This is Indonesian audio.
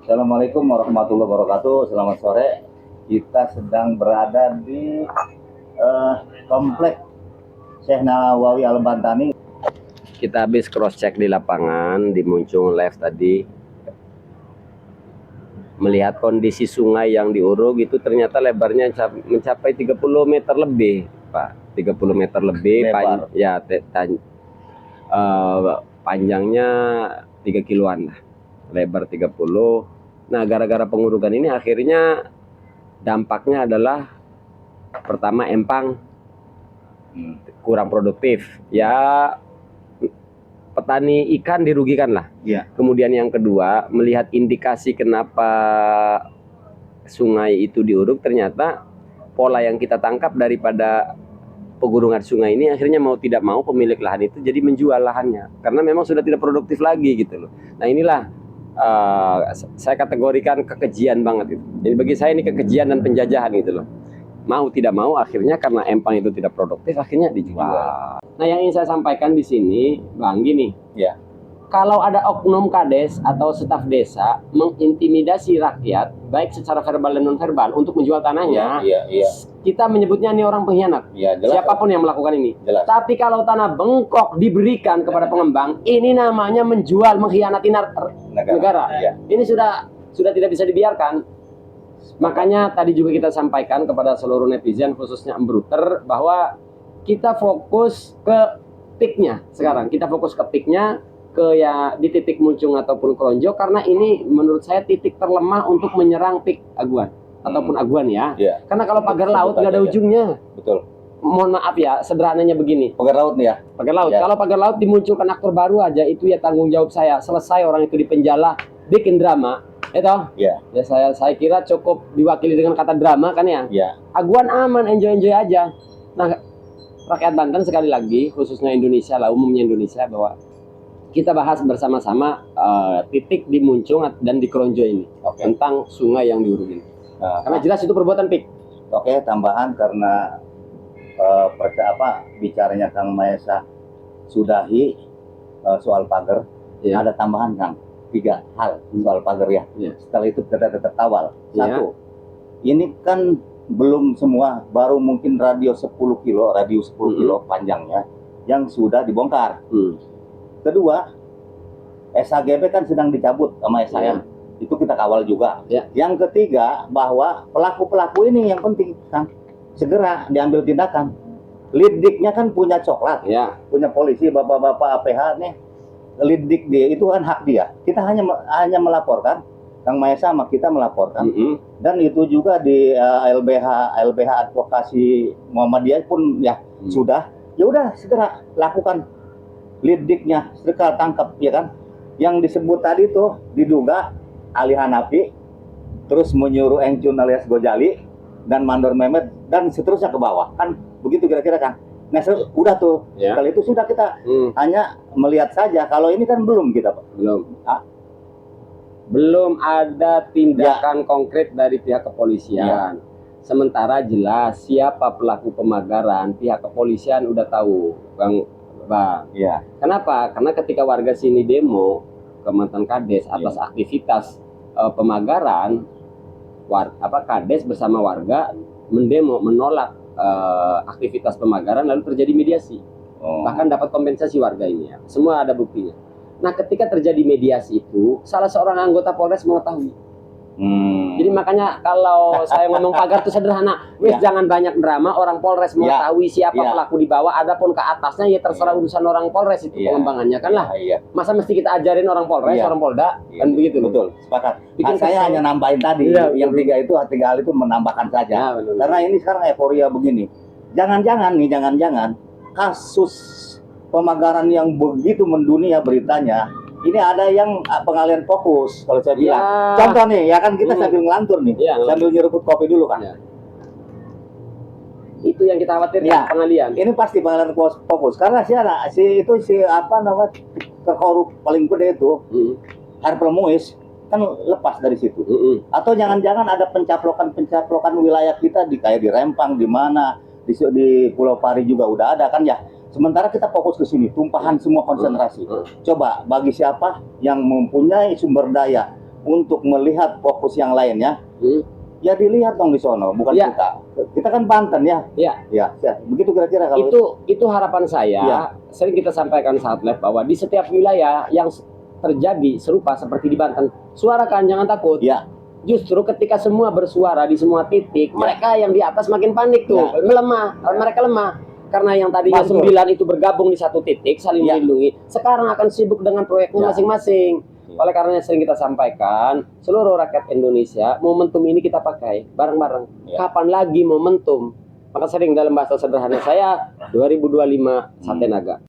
Assalamualaikum warahmatullahi wabarakatuh. Selamat sore. Kita sedang berada di komplek Syekh Nawawi Al-Bantani. Kita habis cross check di lapangan di Muncung Live tadi, melihat kondisi sungai yang diuruk itu ternyata lebarnya mencapai 30 meter lebih, Pak. 30 meter lebih, panjangnya 3 kiloan lah, lebar 30. Nah, gara-gara pengurukan ini akhirnya dampaknya adalah pertama empang kurang produktif. Ya, petani ikan dirugikan lah. Ya. Kemudian yang kedua, melihat indikasi kenapa sungai itu diuruk, ternyata pola yang kita tangkap daripada pengurungan sungai ini akhirnya mau tidak mau pemilik lahan itu jadi menjual lahannya karena memang sudah tidak produktif lagi gitu loh. Nah, inilah saya kategorikan kekejian banget itu. Jadi bagi saya ini kekejian dan penjajahan gitu loh. Mau tidak mau akhirnya karena empang itu tidak produktif akhirnya dijual. Nah, yang ingin saya sampaikan di sini, Bang, gini. Ya. Kalau ada oknum kades atau staf desa mengintimidasi rakyat, baik secara verbal dan non verbal untuk menjual tanahnya, kita menyebutnya ini orang pengkhianat. Ya, jelas. Siapapun yang melakukan ini. Jelas. Tapi kalau tanah bengkok diberikan kepada pengembang, ini namanya menjual, mengkhianati negara. Ya. Ini sudah tidak bisa dibiarkan. Makanya tadi juga kita sampaikan kepada seluruh netizen, khususnya Embruter, bahwa kita fokus ke peaknya sekarang. Kita fokus ke peaknya, di titik Muncung ataupun Kronjo, karena ini menurut saya titik terlemah untuk menyerang peak Aguan ataupun Aguan ya. Karena kalau pagar laut nggak ada ujungnya. Betul. Mohon maaf ya, sederhananya begini. Pagar laut nih ya. Pagar laut. Ya. Kalau pagar laut dimunculkan aktor baru aja, itu ya tanggung jawab saya. Selesai orang itu dipenjara, bikin drama, itu. Ya. Ya saya kira cukup diwakili dengan kata drama kan ya. Ya. Aguan aman, enjoy aja. Nah, rakyat Banten sekali lagi, khususnya Indonesia lah, umumnya Indonesia, bahwa kita bahas bersama-sama titik di Muncung dan di Kronjo ini tentang sungai yang diuruk ini. Karena jelas itu perbuatan pik. Oke, tambahan karena bicaranya Kang Maesa sudahi soal pagar. Ya. Ada tambahan Kang, 3 hal soal pagar ya. Setelah itu kita tertawal. Satu, ini kan belum semua, baru mungkin radius 10 kilo panjangnya yang sudah dibongkar. Kedua, SHGB kan sedang dicabut sama SHM. Itu kita kawal juga. Yang ketiga, bahwa pelaku-pelaku ini yang penting kan segera diambil tindakan. Lidiknya kan punya coklat, punya polisi, bapak-bapak APH nih. Lidik dia itu kan hak dia. Kita hanya melaporkan, Kang Maesa sama kita melaporkan. Dan itu juga di LBH Advokasi Muhammadiyah pun sudah. Ya udah segera lakukan lidiknya, segera tangkap ya kan. Yang disebut tadi tuh diduga Ali Hanafi, terus menyuruh Engcun alias Gojali dan Mandor Mehmet dan seterusnya ke bawah, kan begitu kira-kira kan. Nah, udah tuh. Kali itu sudah kita hanya melihat saja. Kalau ini kan belum kita, Pak. Belum ada tindakan konkret dari pihak kepolisian. Sementara jelas siapa pelaku pemagaran, pihak kepolisian udah tahu, Bang. Kenapa? Karena ketika warga sini demo ke mantan Kades atas aktivitas pemagaran, Kades bersama warga mendemo menolak aktivitas pemagaran, lalu terjadi mediasi. Bahkan dapat kompensasi warga ini ya. Semua ada buktinya. Nah, ketika terjadi mediasi itu, salah seorang anggota Polres mengetahui. Jadi makanya kalau saya ngomong pagar itu sederhana, jangan banyak drama, orang Polres mengetahui siapa pelaku di bawah, adapun ke atasnya ya terserah urusan orang Polres itu pengembangannya kan lah. Masa mesti kita ajarin orang Polres, orang Polda, kan begitu. Betul, sepakat. Saya hanya nambahin tadi, yang tiga hal itu menambahkan saja. Karena ini sekarang euforia begini. Jangan-jangan kasus pemagaran yang begitu mendunia beritanya, ini ada yang pengalian fokus kalau saya bilang. Contoh nih, ya kan kita sambil ngelantur nih, sambil nyeruput kopi dulu kan. Itu yang kita khawatirkan, pengalian. Ini pasti pengalian fokus karena terkorup paling gede itu, Harpel Muiz kan lepas dari situ. Atau jangan-jangan ada pencaplokan wilayah kita kayak di Rempang, di mana di Pulau Pari juga udah ada kan ya. Sementara kita fokus ke sini, tumpahan semua konsentrasi. Coba bagi siapa yang mempunyai sumber daya untuk melihat fokus yang lainnya, ya dilihat dong di sono, bukan Ya. kita. Kita kan Banten ya. Ya. Ya, begitu kira-kira kalau Itu harapan saya. Ya. Sering kita sampaikan saat live bahwa di setiap wilayah yang terjadi serupa seperti di Banten, suarakan, jangan takut. Ya. Justru ketika semua bersuara di semua titik, mereka yang di atas makin panik tuh, melemah, mereka lemah. Karena yang tadinya 9 itu bergabung di satu titik, saling melindungi, sekarang akan sibuk dengan proyeknya masing-masing. Oleh karena sering kita sampaikan, seluruh rakyat Indonesia, momentum ini kita pakai bareng-bareng. Kapan lagi momentum? Maka sering dalam bahasa sederhana saya, 2025 Sate Naga.